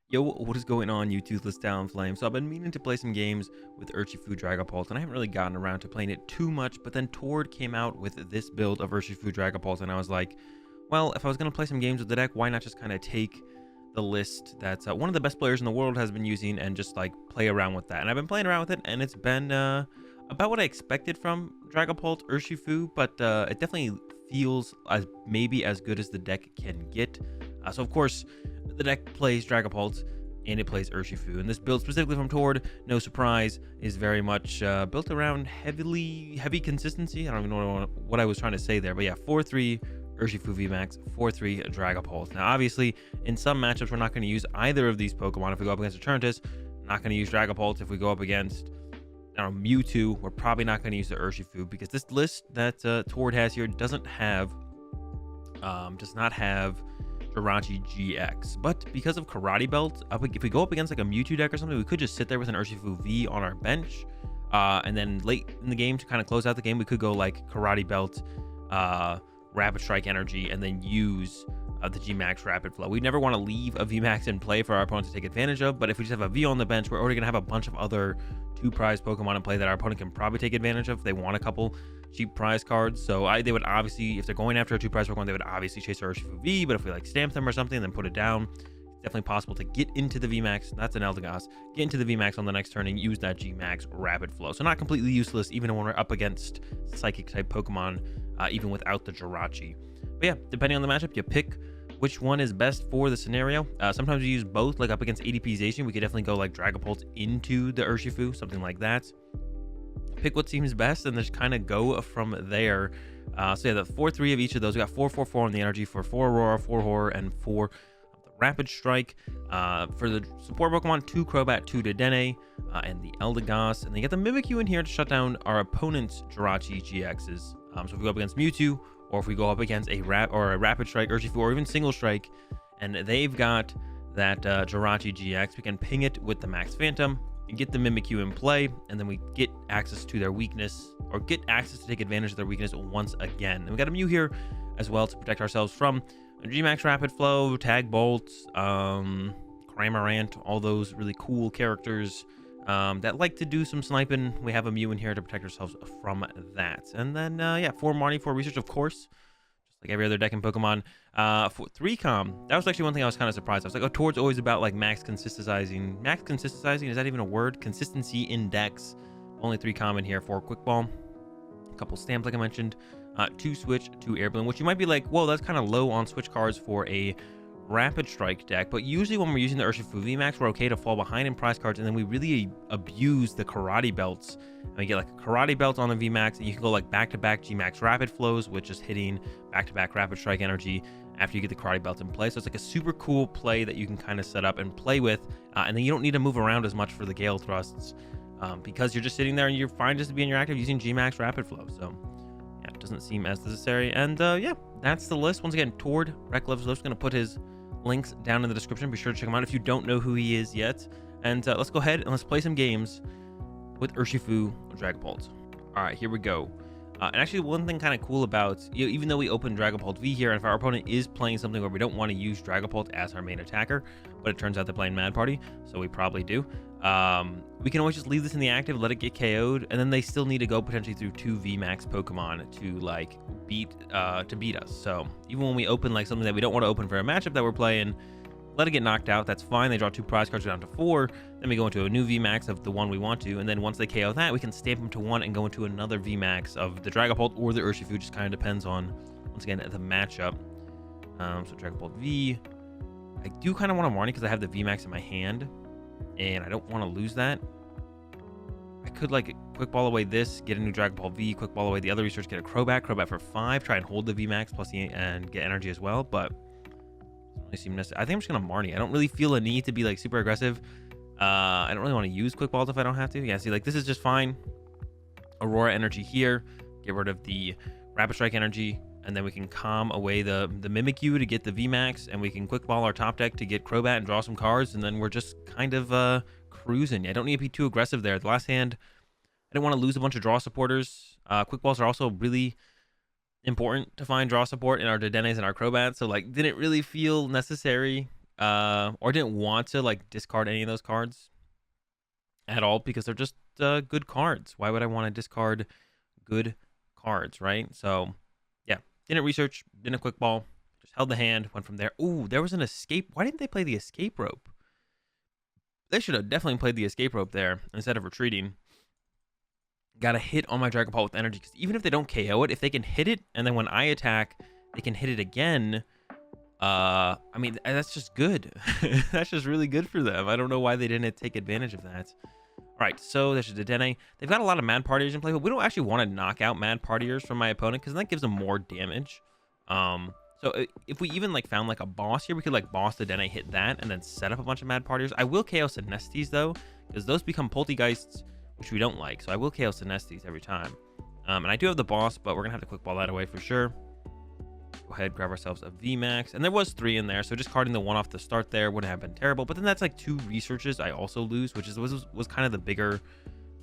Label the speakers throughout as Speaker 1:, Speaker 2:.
Speaker 1: Yo, what is going on, you toothless Talonflame? So I've been meaning to play some games with Urshifu Dragapult, and I haven't really gotten around to playing it too much, but then Tord came out with this build of Urshifu Dragapult, and I was like, well, if I was going to play some games with the deck, why not just kind of take the list that one of the best players in the world has been using and just like play around with that. And I've been playing around with it, and it's been about what I expected from Dragapult Urshifu, but it definitely feels as maybe as good as the deck can get. So of course, the deck plays Dragapult and it plays Urshifu. And this build specifically from Tord, no surprise, is very much built around heavy consistency. I don't even know what I was trying to say there, but yeah, 4-3 Urshifu VMAX, 4-3 Dragapult. Now, obviously, in some matchups, we're not going to use either of these Pokemon. If we go up against Eternatus, not going to use Dragapult. If we go up against Mewtwo, we're probably not going to use the Urshifu because this list that Tord has here does not have Jirachi GX, but because of Karate Belt, if we go up against like a Mewtwo deck or something, we could just sit there with an Urshifu V on our bench, and then late in the game to kind of close out the game, we could go like Karate Belt, Rapid Strike Energy, and then use the G-Max Rapid Flow. We never want to leave a VMAX in play for our opponent to take advantage of, but if we just have a V on the bench, we're already going to have a bunch of other 2 prize Pokemon in play that our opponent can probably take advantage of if they want a couple cheap prize cards. So they would obviously, if they're going after a 2 prize Pokemon, they would obviously chase our Urshifu V, but if we like stamp them or something and then put it down, it's definitely possible to get into the VMAX. That's an Eldegoss. Get into the VMAX on the next turn and use that G-Max Rapid Flow. So not completely useless, even when we're up against Psychic type Pokemon, even without the Jirachi. But yeah, depending on the matchup, you pick which one is best for the scenario. Sometimes we use both, like up against ADPization, we could definitely go like Dragapult into the Urshifu, something like that. Pick what seems best and just kind of go from there. So yeah, the 4-3 of each of those. We got 4-4-4 on the energy for 4 Aurora, 4 Horror, and 4 the Rapid Strike. For the support Pokemon, 2 Crobat, 2 Dedenne, and the Eldegoss. And then you get the Mimikyu in here to shut down our opponent's Jirachi GXs. So if we go up against Mewtwo, or if we go up against a Rapid Strike Urshifu, or even Single Strike, and they've got that Jirachi GX, we can ping it with the Max Phantom and get the Mimikyu in play, and then we get access to their weakness, or get access to take advantage of their weakness once again. And we got a Mew here as well to protect ourselves from G-Max Rapid Flow, Tag Bolt, Cramorant, all those really cool characters that like to do some sniping. We have a Mew in here to protect ourselves from that. And then, yeah, 4 Marnie, 4 Research, of course, just like every other deck in Pokemon. For 3 Com, that was actually one thing I was kind of surprised. I was like, oh, Tord's always about like max consistizing. Max consistizing, is that even a word? Consistency index. Only 3 Com in here. 4 Quick Ball, a couple stamps, like I mentioned, 2 Switch, 2 Air Balloon, which you might be like, whoa, that's kind of low on Switch cards for a Rapid Strike deck. But usually when we're using the Urshifu VMAX, we're okay to fall behind in prize cards, and then we really abuse the Karate Belts, and we get like a Karate Belt on the VMAX, and you can go like back-to-back G-Max Rapid Flows with just hitting back-to-back Rapid Strike Energy after you get the Karate Belt in play. So it's like a super cool play that you can kind of set up and play with, and then you don't need to move around as much for the Gale Thrusts, because you're just sitting there and you're fine just to be in your active using G-Max Rapid Flow. So yeah, it doesn't seem as necessary. And yeah, that's the list. Once again, Tord, Rec Loves Lift's going to put his links down in the description. Be sure to check him out if you don't know who he is yet. And let's go ahead and let's play some games with Urshifu Dragapult. All right, here we go. And actually, one thing kind of cool about, even though we open Dragapult V here, and if our opponent is playing something where we don't want to use Dragapult as our main attacker, but it turns out they're playing Mad Party, so we probably do, we can always just leave this in the active, let it get KO'd, and then they still need to go potentially through 2 VMAX Pokemon to like beat us. So even when we open like something that we don't want to open for a matchup that we're playing, let it get knocked out. That's fine. They draw 2 prize cards down to 4. Then we go into a new VMAX of the one we want to. And then once they KO that, we can stamp them to 1 and go into another VMAX of the Dragapult or the Urshifu. Just kind of depends on, once again, the matchup. So Dragapult V. I do kind of want to Marnie because I have the VMAX in my hand, and I don't want to lose that. I could like quick ball away this, get a new Dragapult V, quick ball away the other research, get a Crobat for 5, try and hold the VMAX plus and get energy as well, but really seem necessary. I think I'm just gonna Marnie. I don't really feel a need to be like super aggressive. I don't really want to use quick balls if I don't have to. Yeah, see, like this is just fine. Aurora energy here, get rid of the Rapid Strike energy, and then we can calm away the Mimikyu to get the VMAX, and we can quick ball our top deck to get Crobat and draw some cards, and then we're just kind of cruising. I don't need to be too aggressive there. The last hand, I didn't want to lose a bunch of draw supporters. Quick balls are also really important to find draw support in our Dedennes and our Crobats, so like didn't really feel necessary or didn't want to like discard any of those cards at all because they're just good cards. Why would I want to discard good cards, right? So yeah, didn't research, didn't quick ball, just held the hand, went from there. Ooh, there was an escape. Why didn't they play the escape rope? They should have definitely played the escape rope there instead of retreating. Got a hit on my Dragon Ball with energy, because even if they don't KO it, if they can hit it, and then when I attack, they can hit it again. I mean, that's just good. That's just really good for them. I don't know why they didn't take advantage of that. All right, so there's the Dedenne. They've got a lot of Mad Partiers in play, but we don't actually want to knock out Mad Partiers from my opponent, because that gives them more damage. So if we even like found like a boss here, we could like boss the Dedenne, hit that, and then set up a bunch of Mad Partiers. I will KO Sinestes though, because those become Poltergeists, which we don't like. So I will KO Sinestes every time. And I do have the boss, but we're gonna have to quick ball that away for sure. Go ahead, grab ourselves a VMAX, and there was 3 in there, so just carding the 1 off the start there wouldn't have been terrible. But then that's like 2 researches I also lose, which was kind of the bigger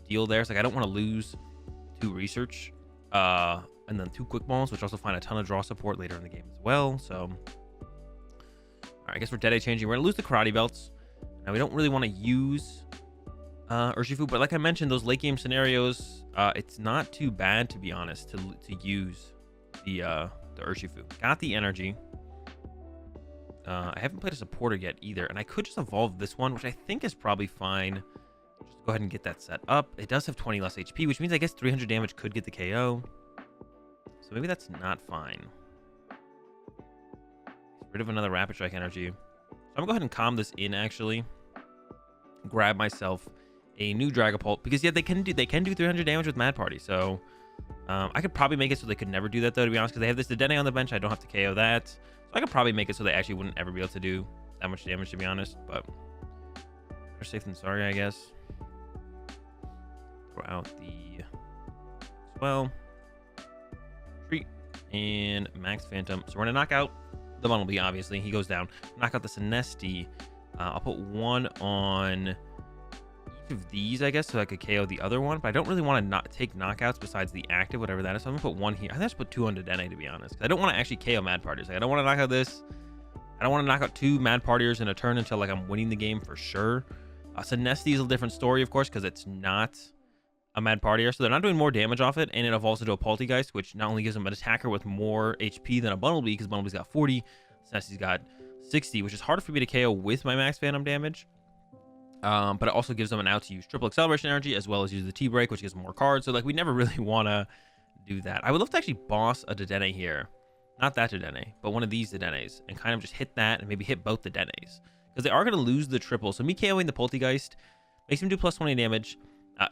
Speaker 1: deal there. It's like I don't want to lose 2 research, and then 2 quick balls, which also find a ton of draw support later in the game as well. So, all right, I guess we're Dead changing. We're gonna lose the karate belts. Now we don't really want to use Urshifu, but like I mentioned, those late game scenarios, it's not too bad to be honest to use the Urshifu. Got the energy. I haven't played a supporter yet either, and I could just evolve this one, which I think is probably fine. Just go ahead and get that set up. It does have 20 less HP, which means I guess 300 damage could get the KO. So maybe that's not fine. Get rid of another Rapid Strike energy. So I'm gonna go ahead and calm this in actually. Grab myself a new Dragapult, because yeah, they can do 300 damage with Mad Party. So I could probably make it so they could never do that though, to be honest, because they have this Dedenne on the bench. I don't have to KO that. So I could probably make it so they actually wouldn't ever be able to do that much damage, to be honest. But better safe than sorry, I guess. Throw out the Swell, Treat, and Max Phantom. So we're gonna knock out the Bumblebee, obviously. He goes down. Knock out the Sinesti. I'll put 1 on of these, I guess, so I could KO the other one, but I don't really want to not take knockouts besides the active, whatever that is. So I'm gonna put 1 here. I think I should put 2 on Dedenne, to be honest, because I don't want to actually KO Mad Partiers. Like, I don't want to knock out this. I don't want to knock out 2 Mad Partiers in a turn until like I'm winning the game for sure. Sinesti is a different story, of course, because it's not a Mad Partier, so they're not doing more damage off it, and it evolves into a Poltergeist, which not only gives them an attacker with more HP than a Bumblebee, because Bumblebee's got 40, Sinesti's got 60, which is harder for me to KO with my Max Phantom damage. But it also gives them an out to use triple acceleration energy, as well as use the T-break, which gives more cards. So like we never really want to do that. I would love to actually boss a Dedenne here, not that Dedenne, but one of these Dedennes, and kind of just hit that and maybe hit both Dedennes, because they are going to lose the triple. So me KOing the Poltergeist makes them do plus 20 damage.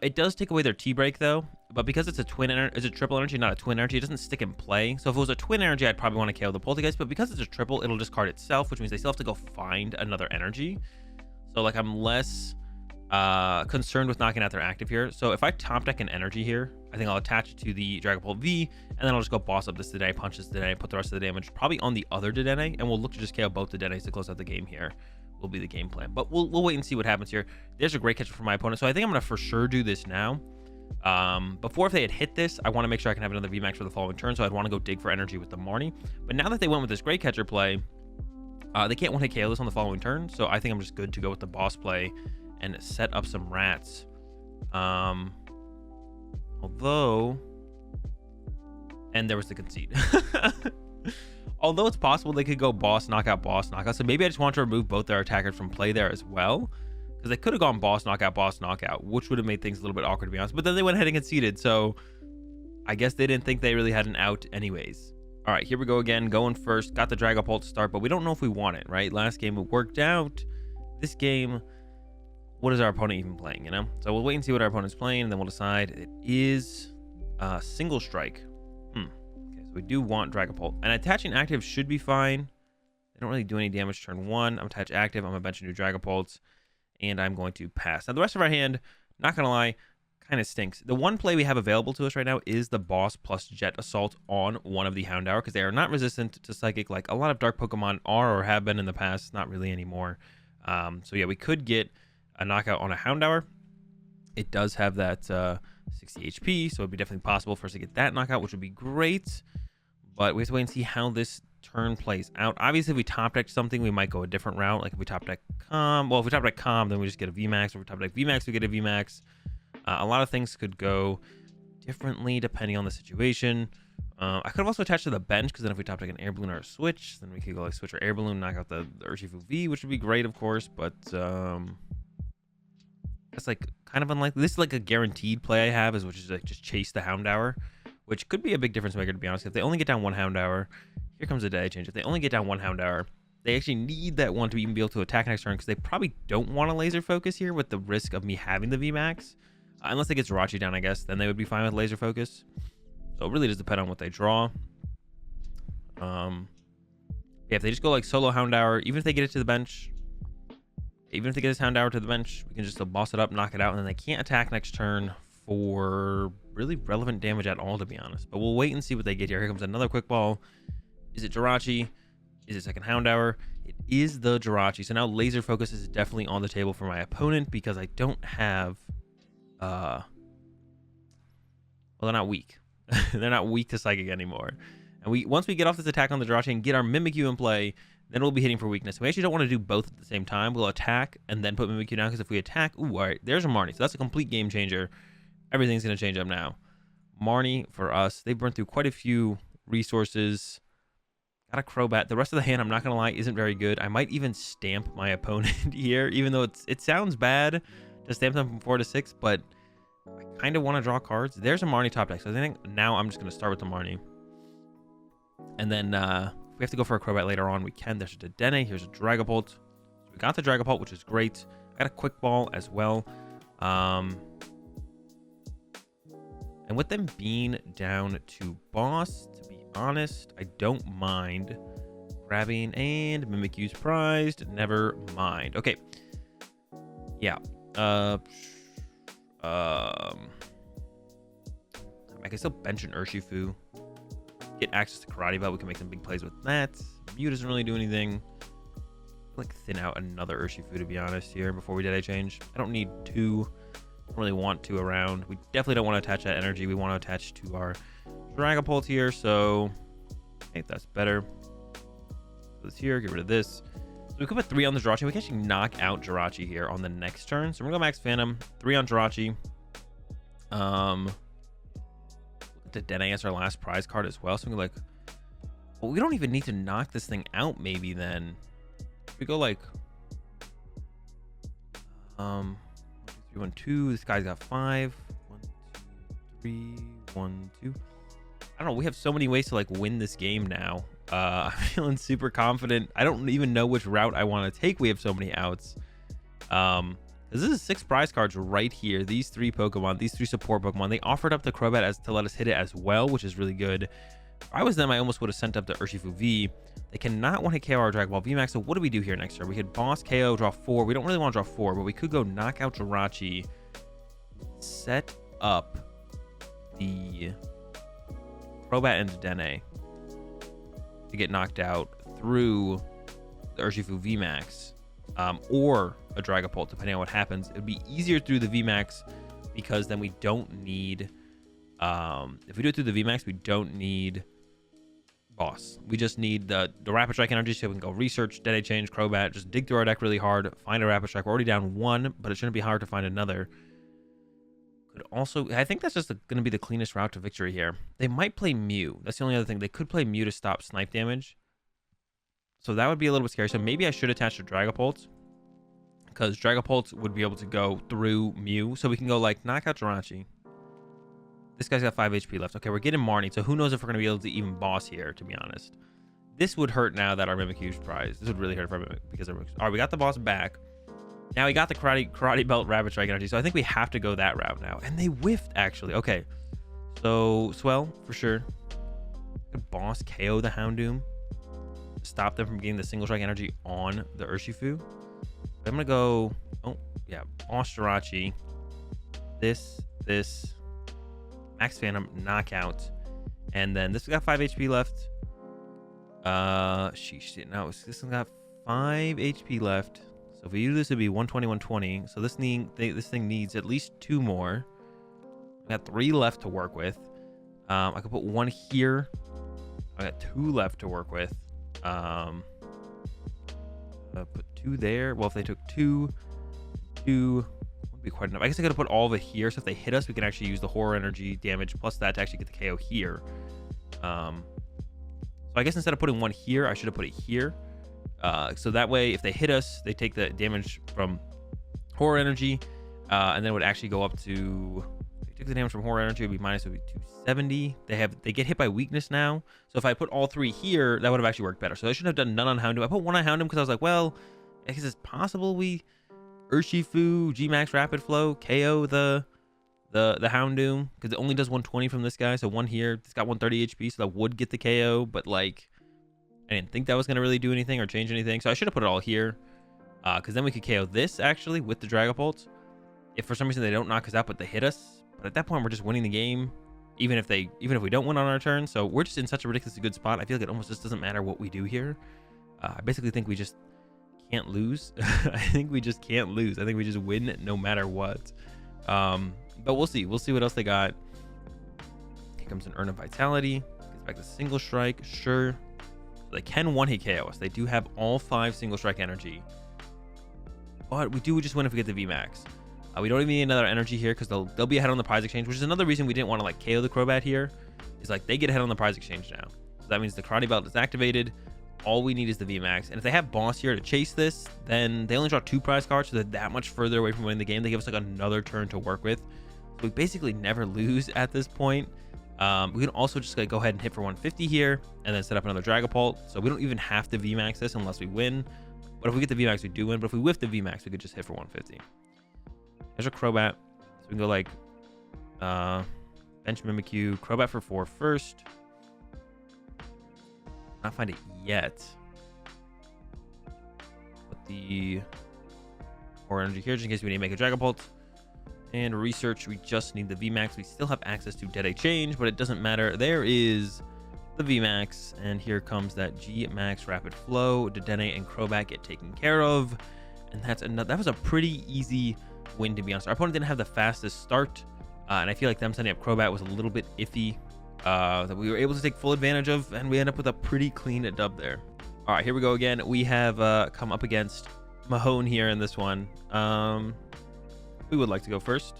Speaker 1: It does take away their T-break though, but because it's a triple energy, not a twin energy, it doesn't stick in play. So if it was a twin energy, I'd probably want to KO the Poltergeist, but because it's a triple, it'll discard itself, which means they still have to go find another energy. So like I'm less concerned with knocking out their active here. So if I top deck an energy here, I think I'll attach it to the Dragapult V, and then I'll just go boss up this Dedenne, punch this Dedenne, put the rest of the damage probably on the other Dedenne, and we'll look to just KO both the Dedennes to close out the game here. Will be the game plan, but we'll wait and see what happens here. There's a great catcher for my opponent, so I think I'm gonna for sure do this now. Before, if they had hit this, I want to make sure I can have another VMAX for the following turn, so I'd want to go dig for energy with the Marnie. But now that they went with this great catcher play, they can't one-hit KO this on the following turn, so I think I'm just good to go with the boss play and set up some rats. Although, and there was the concede. Although it's possible they could go boss, knockout, so maybe I just want to remove both their attackers from play there as well, because they could have gone boss, knockout, which would have made things a little bit awkward, to be honest. But then they went ahead and conceded, so I guess they didn't think they really had an out anyways. All right, here we go again, going first. Got the Dragapult to start, but we don't know if we want it, right? Last game it worked out. This game, what is our opponent even playing, you know? So we'll wait and see what our opponent's playing, and then we'll decide. It is single strike. Okay, so we do want Dragapult. And attaching active should be fine. They don't really do any damage turn 1. I'm attach active. I'm going to bench a new Dragapults, and I'm going to pass. Now, the rest of our hand, not going to lie, kind of stinks. The one play we have available to us right now is the Boss plus Jet Assault on one of the Houndour, because they are not resistant to Psychic like a lot of Dark Pokemon are or have been in the past. Not really anymore. So yeah, we could get a knockout on a Houndour. It does have that 60 HP, so it'd be definitely possible for us to get that knockout, which would be great. But we have to wait and see how this turn plays out. Obviously, if we top deck something, we might go a different route. Like if we top deck if we top deck then we just get a VMAX. If we top deck VMAX, we get a VMAX. A lot of things could go differently depending on the situation. I could have also attached to the bench, because then if we top deck an air balloon or a switch, then we could go like switch or air balloon, knock out the Urshifu V, which would be great, of course. But that's like kind of unlikely. This is like a guaranteed play I have, which is like just chase the Houndour, which could be a big difference maker, to be honest. If they only get down one Houndour, here comes a day change. If they only get down one Houndour, they actually need that one to even be able to attack next turn, because they probably don't want to laser focus here with the risk of me having the VMAX. Unless they get Jirachi down, I guess, then they would be fine with laser focus. So it really does depend on what they draw. Yeah, if they just go like solo Houndour, even if they get it to the bench, even if they get this Houndour to the bench, we can just boss it up, knock it out, and then they can't attack next turn for really relevant damage at all, to be honest. But we'll wait and see what they get here. Here comes another quick ball. Is it Jirachi? Is it second Houndour? It is the Jirachi. So now laser focus is definitely on the table for my opponent, because I don't have well, they're not weak. They're not weak to Psychic anymore. And once we get off this attack on the Jirachi and get our Mimikyu in play, then we'll be hitting for weakness. We actually don't want to do both at the same time. We'll attack and then put Mimikyu down, because if we attack, ooh, all right, there's a Marnie. So that's a complete game changer. Everything's going to change up now. Marnie, for us, they burned through quite a few resources. Got a Crobat. The rest of the hand, I'm not going to lie, isn't very good. I might even stamp my opponent here, even though it sounds bad to stamp them from 4 to 6, but I kind of want to draw cards. There's a Marnie top deck, so I think now I'm just going to start with the Marnie. And then if we have to go for a Crobat later on, we can. There's a Dedenne. Here's a Dragapult. So we got the Dragapult, which is great. I got a Quick Ball as well. And with them being down to boss, to be honest, I don't mind grabbing, and Mimikyu's prized. Never mind. Okay. Yeah. I can still bench an Urshifu. Get access to Karate Belt. We can make some big plays with that. Mew doesn't really do anything. Like thin out another Urshifu, to be honest, here before we did a change. I don't need two. Don't really want two around. We definitely don't want to attach that energy. We want to attach to our Dragapult here. So I think that's better. Put this here. Get rid of this. So we could put 3 on the Jirachi. We can actually knock out Jirachi here on the next turn. So we're gonna go Max Phantom. 3 on Jirachi. Dedenne as our last prize card as well. So we're like, well, we don't even need to knock this thing out. Maybe then we go like 1, 2, 3, 1, 2. This guy's got 5. 1, 2, 3, 1, 2. I don't know. We have so many ways to like win this game now. I'm feeling super confident. I don't even know which route I want to take. We have so many outs. This is 6 prize cards right here. These 3 Pokemon, these 3 support Pokemon, they offered up the Crobat to let us hit it as well, which is really good. If I was them, I almost would have sent up the Urshifu V. They cannot want to KO our Dragon Ball VMAX, so what do we do here next turn? We could boss KO, draw 4. We don't really want to draw 4, but we could go knock out Jirachi, set up the Crobat and Dedenne to get knocked out through the Urshifu VMAX. Or a Dragapult, depending on what happens. It would be easier through the VMAX, because then we don't need if we do it through the VMAX, we don't need boss. We just need the Rapid Strike energy, so we can go research, Dedenne change, Crobat, just dig through our deck really hard, find a Rapid Strike. We're already down 1, but it shouldn't be hard to find another. Could also, I think that's just going to be the cleanest route to victory here. They might play Mew. That's the only other thing. They could play Mew to stop snipe damage. So that would be a little bit scary. So maybe I should attach to Dragapult, because Dragapult would be able to go through Mew. So we can go like knock out Jirachi. This guy's got 5 HP left. Okay, we're getting Marnie. So who knows if we're going to be able to even boss here, to be honest. This would hurt now that our Mimikyu's prize. This would really hurt for our Mimikyu, because all right, we got the boss back. Now we got the Karate Belt Rapid Strike energy. So I think we have to go that route now. And they whiffed, actually. Okay. So Swell, for sure. Could boss KO the Houndoom. Stop them from getting the single strike energy on the Urshifu. I'm gonna go, oh yeah, boss Jirachi, this, Max Phantom, knockout, and then this got 5 HP left. Sheesh, now this one got 5 HP left. So if we do this, it'd be 120, 120. So this thing needs at least 2 more. I got 3 left to work with. I could put 1 here. I got 2 left to work with. Put 2 there. Well, if they took 2 would be quite enough. I guess I could have put all of it here, so if they hit us, we can actually use the horror energy damage plus that to actually get the KO here. So I guess instead of putting 1 here, I should have put it here. So that way, if they hit us, they take the damage from horror energy, and then it would actually go up to. If they took the damage from horror energy, it would be minus. It would be 270. They get hit by weakness now. So if I put all 3 here, that would have actually worked better. So I should have done none on Houndoom. I put 1 on Houndoom because I was like, well, I guess it's possible we Urshifu G-Max Rapid Flow KO the Houndoom, because it only does 120 from this guy. So 1 here, it's got 130 HP, so that would get the KO, but like I didn't think that was gonna really do anything or change anything. So I should have put it all here, because then we could KO this actually with the Dragapult. If for some reason they don't knock us out but they hit us, but at that point we're just winning the game, even if we don't win on our turn. So we're just in such a ridiculously good spot. I feel like it almost just doesn't matter what we do here. I basically think we just can't lose. I think we just can't lose. I think we just win no matter what. But we'll see what else they got. Here comes an Urn of Vitality, gets back to single strike. Sure, they can 1-hit KO us. They do have all 5 single strike energy, but we do just win if we get the VMAX. We don't even need another energy here because they'll be ahead on the prize exchange, which is another reason we didn't want to like KO the Crobat here. Is like they get ahead on the prize exchange now, so that means the Karate Belt is activated. All we need is the VMAX, and if they have Boss here to chase this, then they only draw 2 prize cards, so they're that much further away from winning the game. They give us like another turn to work with. So we basically never lose at this point. We can also just like go ahead and hit for 150 here, and then set up another Dragapult. So we don't even have to VMAX this unless we win. But if we get the VMAX, we do win. But if we whiff the VMAX, we could just hit for 150. There's a Crobat, so we can go like bench Mimikyu, Crobat for 4 first. Not find it yet. Put the horror energy here just in case we need to make a Dragapult. And research, we just need the VMAX. We still have access to Dead Exchange, but it doesn't matter. There is the VMAX, and here comes that G-Max Rapid Flow. Dedenne and Crobat get taken care of, and that was a pretty easy win, to be honest. Our opponent didn't have the fastest start, and I feel like them setting up Crobat was a little bit iffy. That we were able to take full advantage of, and we end up with a pretty clean dub there. All right, here we go again. We have come up against Mahone here in this one. We would like to go first,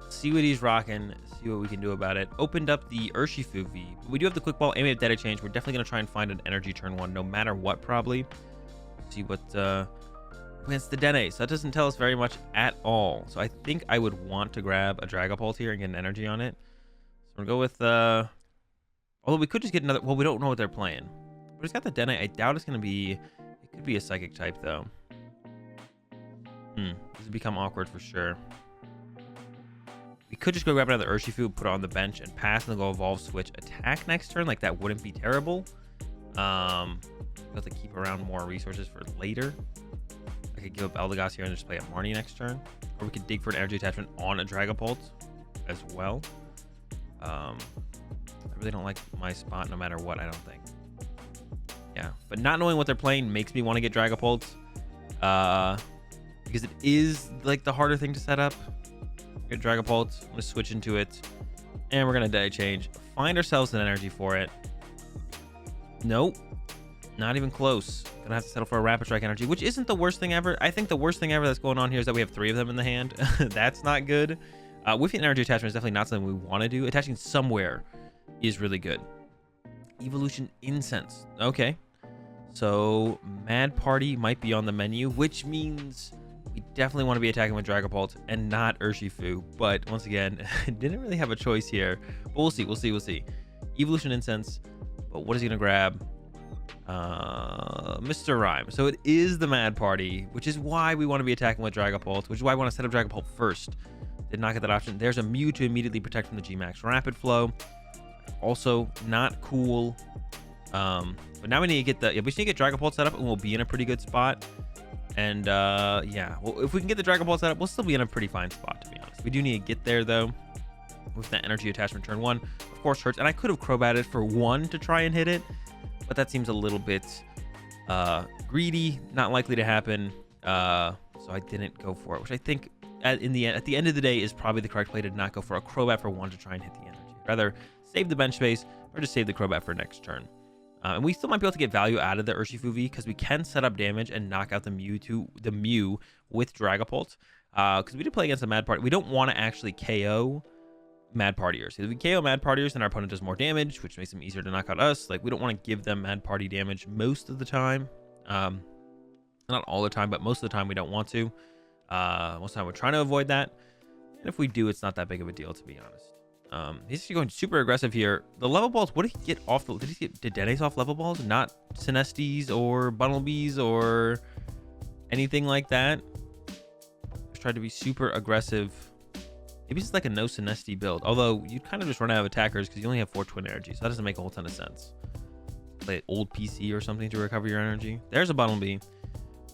Speaker 1: see what he's rocking, see what we can do about it. Opened up the Urshifu V, but we do have the Quick Ball and we have Dead Exchange. We're definitely going to try and find an energy turn 1 no matter what, probably. See what against the Dedenne. So that doesn't tell us very much at all. So I think I would want to grab a Dragapult here and get an energy on it. So we'll go with although we could just get another. Well, we don't know what they're playing, but it's got the Dedenne. I doubt it's going to be. It could be a Psychic type though. This has become awkward for sure. We could just go grab another Urshifu, put it on the bench, and pass, and then go Evolve, Switch, attack next turn. Like, that wouldn't be terrible. We'll have to keep around more resources for later. I could give up Eldegoss here and just play a Marnie next turn. Or we could dig for an energy attachment on a Dragapult as well. I really don't like my spot no matter what, I don't think. Yeah, but not knowing what they're playing makes me want to get Dragapults. Because it is like the harder thing to set up. Get Dragapult. I'm gonna switch into it, and we're gonna Dead Exchange. Find ourselves an energy for it. Nope, not even close. Gonna have to settle for a Rapid Strike energy, which isn't the worst thing ever. I think the worst thing ever that's going on here is that we have 3 of them in the hand. That's not good. Whiffing an energy attachment is definitely not something we want to do. Attaching somewhere is really good. Evolution Incense. Okay, so Mad Party might be on the menu, which means we definitely want to be attacking with Dragapult and not Urshifu. But once again, didn't really have a choice here. But we'll see. Evolution Incense. But what is he going to grab? Mr. Rhyme. So it is the Mad Party, which is why we want to be attacking with Dragapult, which is why I want to set up Dragapult first. Did not get that option. There's a Mew to immediately protect from the G-Max Rapid Flow. Also, not cool. But now we need to get we just need to get Dragapult set up, and we'll be in a pretty good spot. And yeah, well, if we can get the Dragapult set up, we'll still be in a pretty fine spot, to be honest. We do need to get there though. With that energy attachment turn 1, of course, hurts. And I could have Crobated for 1 to try and hit it, but that seems a little bit greedy, not likely to happen. So I didn't go for it, which I think at the end of the day is probably the correct play, to not go for a Crobat for 1 to try and hit the energy. Rather save the bench space or just save the Crobat for next turn. And we still might be able to get value out of the Urshifu V because we can set up damage and knock out the Mew with Dragapult. Because we did play against a Mad Party. We don't want to actually KO Mad Partiers. If we KO Mad Partiers, then our opponent does more damage, which makes them easier to knock out us. Like, we don't want to give them Mad Party damage most of the time. Not all the time, but most of the time we don't want to. Most of the time we're trying to avoid that. And if we do, it's not that big of a deal, to be honest. He's actually going super aggressive here. The level balls, what did he get off the... Did he get Dedenes off level balls? Not Sinestes or Bunnelbees or anything like that. Just tried to be super aggressive. Maybe it's like a no Sineste build. Although, you'd kind of just run out of attackers because you only have 4 Twin Energy. So that doesn't make a whole ton of sense. Play old PC or something to recover your energy. There's a Bunnelbee.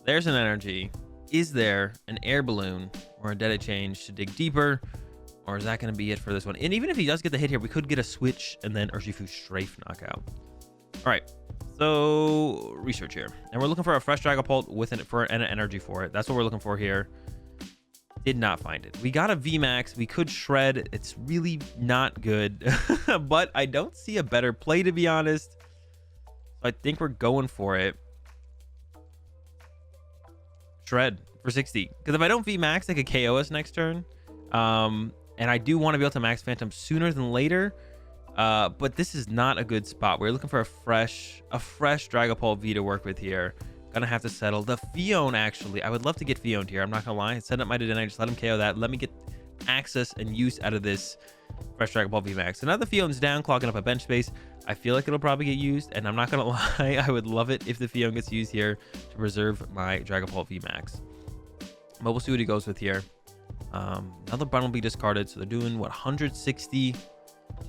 Speaker 1: There's an energy. Is there an air balloon or a Dede change to dig deeper? Or is that going to be it for this one? And even if he does get the hit here, we could get a switch and then Urshifu Strafe knockout. All right, so research here. And we're looking for a fresh Dragapult with an energy for it. That's what we're looking for here. Did not find it. We got a VMAX. We could shred. It's really not good. But I don't see a better play, to be honest. I think we're going for it. Shred for 60. Because if I don't VMAX, they could KO us next turn. And I do want to be able to max Phantom sooner than later. But this is not a good spot. We're looking for a fresh Dragapult V to work with here. Gonna have to settle. The Fion, actually. I would love to get Fioned here. I'm not gonna lie. Set up my Dedenne. Just let him KO that. Let me get access and use out of this fresh Dragapult VMAX. So now the Fion's down, clogging up a bench space. I feel like it'll probably get used. And I'm not gonna lie. I would love it if the Fion gets used here to preserve my Dragapult VMAX. But we'll see what he goes with here. Another Bunnelbee discarded, so they're doing what, 160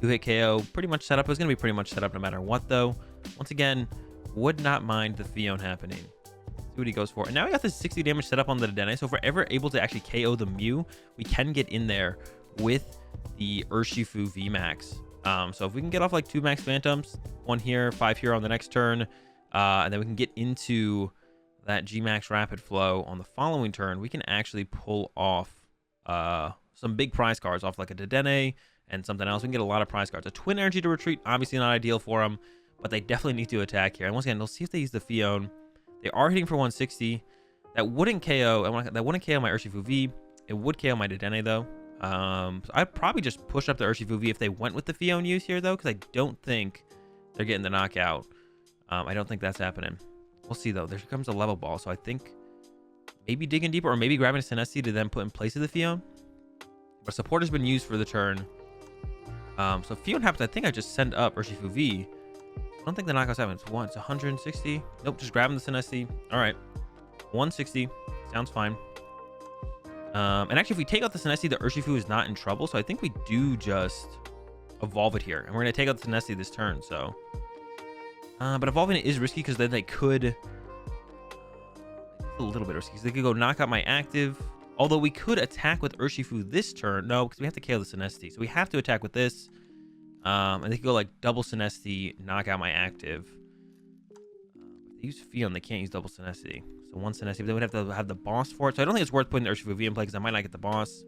Speaker 1: 2-hit KO. Pretty much set up. It was gonna be pretty much set up no matter what, though. Once again, would not mind the Fion happening. See what he goes for. And now we got this 60 damage set up on the Dedenne. So if we're ever able to actually KO the Mew, we can get in there with the Urshifu VMAX. So if we can get off like 2 max Phantoms, 1 here, 5 here on the next turn, and then we can get into that G-Max Rapid Flow on the following turn, we can actually pull off some big prize cards off like a Dedenne and something else. We can get a lot of prize cards. A Twin Energy to retreat, obviously not ideal for them, but they definitely need to attack here. And once again, let's see if they use the Fion. They are hitting for 160. That wouldn't KO. That wouldn't KO my Urshifu V. It would KO my Dedenne though. So I'd probably just push up the Urshifu V if they went with the Fion use here though, because I don't think they're getting the knockout. I don't think that's happening. We'll see though. There comes a level ball, so I think maybe digging deeper or maybe grabbing a Sineste to then put in place of the Fion. But support has been used for the turn. So Fion happens. I think I just send up Urshifu V. I don't think the knockout's happening. It's 160. Nope, just grabbing the Sineste. All right, 160 sounds fine. And actually, if we take out the Sineste, the Urshifu is not in trouble. So I think we do just evolve it here, and we're gonna take out the Sineste this turn. So, but evolving it is risky because then they could. A little bit risky. So they could go knock out my active. Although we could attack with Urshifu this turn. No, because we have to KO the Sineste. So we have to attack with this. And they could go like double Sineste, knock out my active. They use Fion, they can't use double Sineste. So 1 Sineste, but they would have to have the boss for it. So I don't think it's worth putting the Urshifu V in play because I might not get the boss.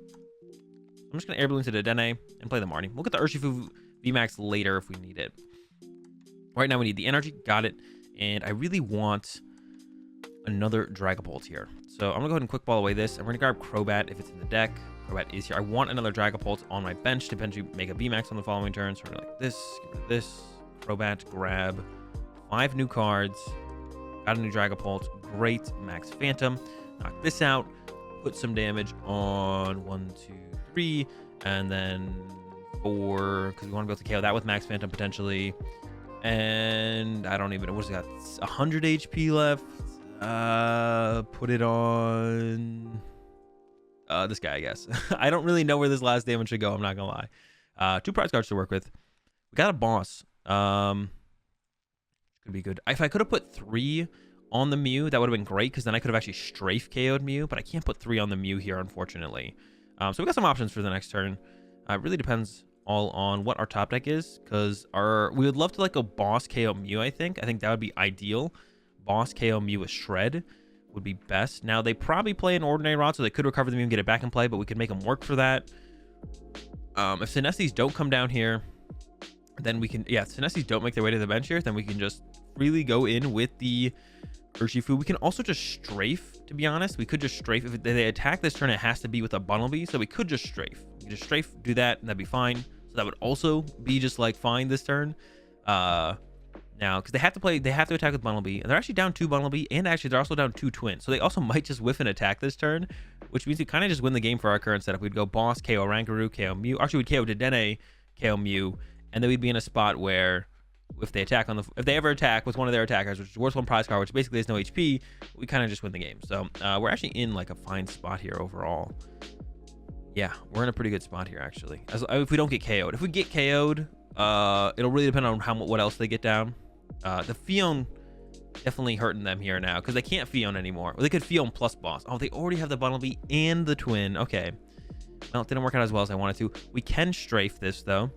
Speaker 1: I'm just going to Air Balloon to the Dedenne and play the Marnie. We'll get the Urshifu VMAX later if we need it. Right now we need the energy. Got it. And I really want another Dragapult here. So I'm gonna go ahead and quick ball away this. I'm gonna grab Crobat if it's in the deck. Crobat is here. I want another Dragapult on my bench to potentially make a VMAX on the following turn. So we're like this, get rid of this, Crobat, grab 5 new cards. Got a new Dragapult. Great. Max Phantom. Knock this out. Put some damage on 1, 2, 3, and then 4, because we want to be able to KO that with Max Phantom potentially. And I don't even know what's got 100 HP left. Put it on this guy, I guess. I don't really know where this last damage should go. I'm not gonna lie. 2 prize cards to work with. We got a boss. Could be good. If I could have put 3 on the Mew, that would have been great because then I could have actually strafe KO'd Mew. But I can't put 3 on the Mew here, unfortunately. So we got some options for the next turn. It really depends all on what our top deck is, because we would love to like go boss KO Mew. I think that would be ideal. Boss KO Mew with Shred would be best. Now, they probably play an Ordinary Rod, so they could recover the Mew and get it back in play, but we could make them work for that. If Sinestes don't come down here, then we can... Yeah, if Sinestes don't make their way to the bench here, then we can just freely go in with the Urshifu. We can also just strafe, to be honest. We could just strafe. If they attack this turn, it has to be with a Bunnelby, so we could just strafe. We just strafe, do that, and that'd be fine. So that would also be just like fine this turn. Now, because they have to attack with Bunnelby, and they're actually down 2 Bunnelby, and actually they're also down 2 Twin. So they also might just whiff an attack this turn, which means we kind of just win the game for our current setup. We'd go Boss, KO Rangaroo, KO Mew. Actually, we'd KO Dedenne, KO Mew, and then we'd be in a spot where if they attack if they ever attack with one of their attackers, which is worst one prize card, which basically has no HP, we kind of just win the game. So we're actually in like a fine spot here overall. Yeah, we're in a pretty good spot here actually. If we don't get KO'd, if we get KO'd, it'll really depend on what else they get down. The Fion definitely hurting them here now because they can't Fion anymore. Or they could Fion plus boss. Oh, they already have the Bunnelby and the Twin. Okay. Well, it didn't work out as well as I wanted to. We can strafe this though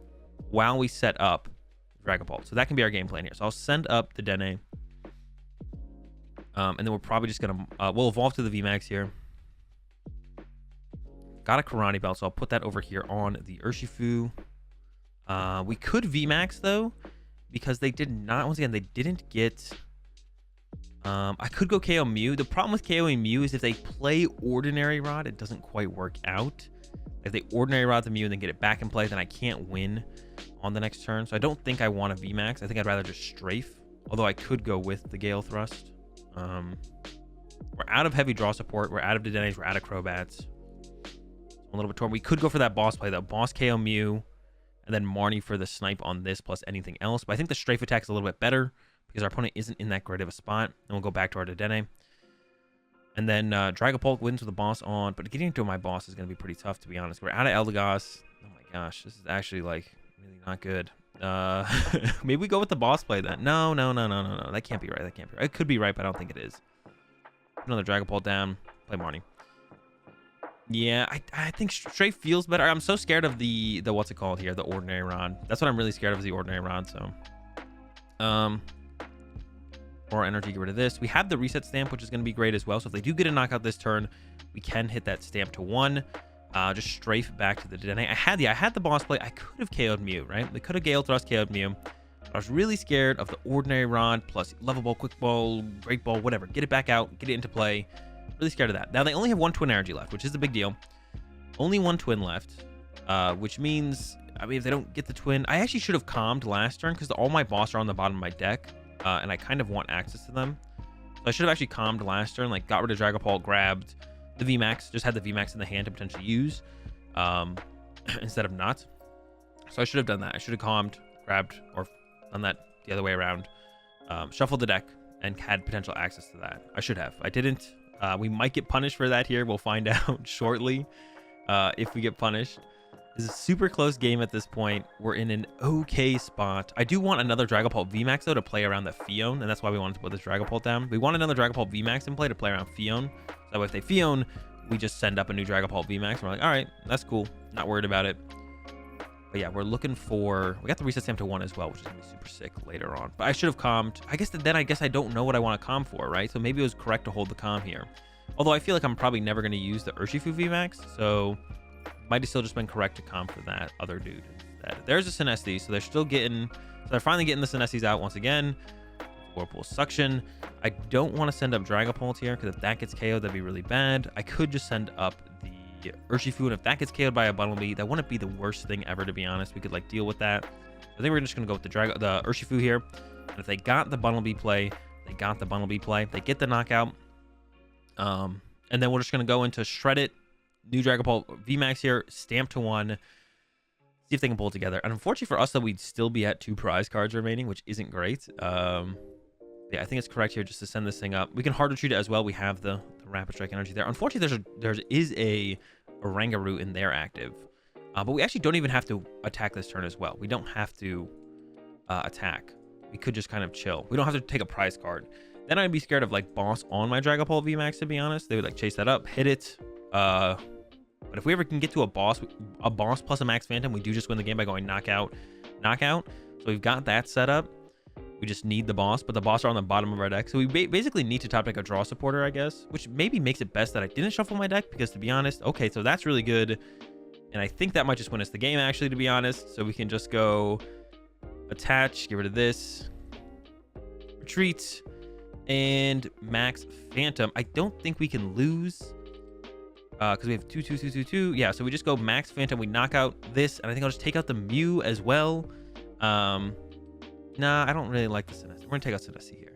Speaker 1: while we set up Dragon Ball. So that can be our game plan here. So I'll send up the Dene. And then we're probably just gonna we'll evolve to the VMAX here. Got a Karate Belt, so I'll put that over here on the Urshifu. We could VMAX though, because they did not, once again, they didn't get I could go KO Mew. The problem with KOing Mew is if they play Ordinary Rod, it doesn't quite work out. If they Ordinary Rod the Mew and then get it back in play, then I can't win on the next turn. So I don't think I want to VMAX. I think I'd rather just strafe, although I could go with the Gale Thrust. We're out of heavy draw support. We're out of Dedennes. We're out of Crobats. So a little bit torn. We could go for that boss play though. Boss KO Mew, and then Marnie for the snipe on this plus anything else. But I think the strafe attack is a little bit better because our opponent isn't in that great of a spot. And we'll go back to our Dedenne. And then Dragapult wins with the boss on. But getting into my boss is going to be pretty tough, to be honest. We're out of Eldegoss. Oh my gosh. This is actually like really not good. Maybe we go with the boss play then. No. That can't be right. That can't be right. It could be right, but I don't think it is. Another Dragapult down. Play Marnie. Yeah, I think strafe feels better. I'm so scared of the what's it called here? The Ordinary Rod. That's what I'm really scared of, is the Ordinary Rod. So, more energy, get rid of this. We have the reset stamp, which is going to be great as well. So if they do get a knockout this turn, we can hit that stamp to 1. Just strafe back to the Dedenne. I had the boss play. I could have KO'd Mew, right? We could have Gale Thrust KO'd Mew. I was really scared of the Ordinary Rod plus Level Ball, Quick Ball, Great Ball, whatever. Get it back out, get it into play. Really scared of that. Now they only have 1 Twin energy left, which is a big deal. Only 1 Twin left, which means, I mean, if they don't get the Twin, I actually should have calmed last turn because all my boss are on the bottom of my deck, and I kind of want access to them. So I should have actually calmed last turn, like got rid of Dragapult, grabbed the VMAX, just had the VMAX in the hand to potentially use, instead of not. So I should have done that. I should have calmed, grabbed, or done that the other way around, shuffled the deck, and had potential access to that. I should have. I didn't. We might get punished for that here. We'll find out shortly if we get punished. This is a super close game at this point. We're in an okay spot. I do want another Dragapult VMAX though to play around the Fion, and that's why we wanted to put this Dragapult down. We want another Dragapult VMAX in play to play around Fion. So if they Fion, we just send up a new Dragapult VMAX. We're like, all right, that's cool. Not worried about it. But yeah, we're looking for... We got the reset stamp to 1 as well, which is going to be super sick later on. But I should have calmed. I guess I don't know what I want to calm for, right? So maybe it was correct to hold the calm here. Although I feel like I'm probably never going to use the Urshifu VMAX. So might have still just been correct to calm for that other dude instead. There's a Sinesthe. So they're still getting... So they're finally getting the Sinesthes out once again. Whirlpool Suction. I don't want to send up Dragapult here because if that gets KO'd, that'd be really bad. I could just send up the Urshifu, and if that gets KO'd by a Bunnelby, that wouldn't be the worst thing ever, to be honest. We could like deal with that. I think we're just gonna go with the Urshifu here. And if they got the Bunnelby play, they got the Bunnelby play. They get the knockout. And then we're just gonna go into Shred It, new Dragapult VMAX here, stamp to 1. See if they can pull it together. And unfortunately for us, though, we'd still be at 2 prize cards remaining, which isn't great. Yeah, I think it's correct here just to send this thing up. We can hard retreat it as well. We have the Rapid Strike energy there. Unfortunately, there is a Rangaroo in there active. But we actually don't even have to attack this turn as well. We don't have to attack. We could just kind of chill. We don't have to take a prize card. Then I'd be scared of like boss on my Dragapult VMAX, to be honest. They would like chase that up, hit it. But if we ever can get to a boss plus a Max Phantom, we do just win the game by going knockout. So we've got that set up. We just need the boss, but the boss are on the bottom of our deck. So we basically need to top deck a draw supporter, I guess, which maybe makes it best that I didn't shuffle my deck because, to be honest, okay, so that's really good. And I think that might just win us the game, actually, to be honest. So we can just go attach, get rid of this, Retreat, and Max Phantom. I don't think we can lose because we have 2, 2, 2, 2, 2. Yeah, so we just go Max Phantom. We knock out this, and I think I'll just take out the Mew as well. Nah, I don't really like the Sinestro. We're gonna take out Sinestro here.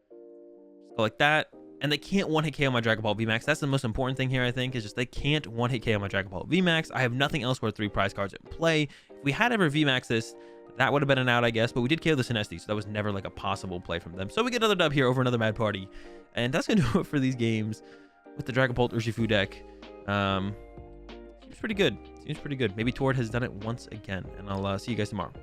Speaker 1: Just go like that. And they can't one-hit KO my Dragon Ball VMAX. That's the most important thing here, I think, is just they can't one-hit KO my Dragon Ball VMAX. I have nothing else worth 3 prize cards in play. If we had ever VMAX this, that would have been an out, I guess, but we did KO the Sinestro, so that was never like a possible play from them. So we get another dub here over another Mad Party. And that's gonna do it for these games with the Dragon Ball Urshifu deck. Seems pretty good. Seems pretty good. Maybe Tord has done it once again, and I'll see you guys tomorrow.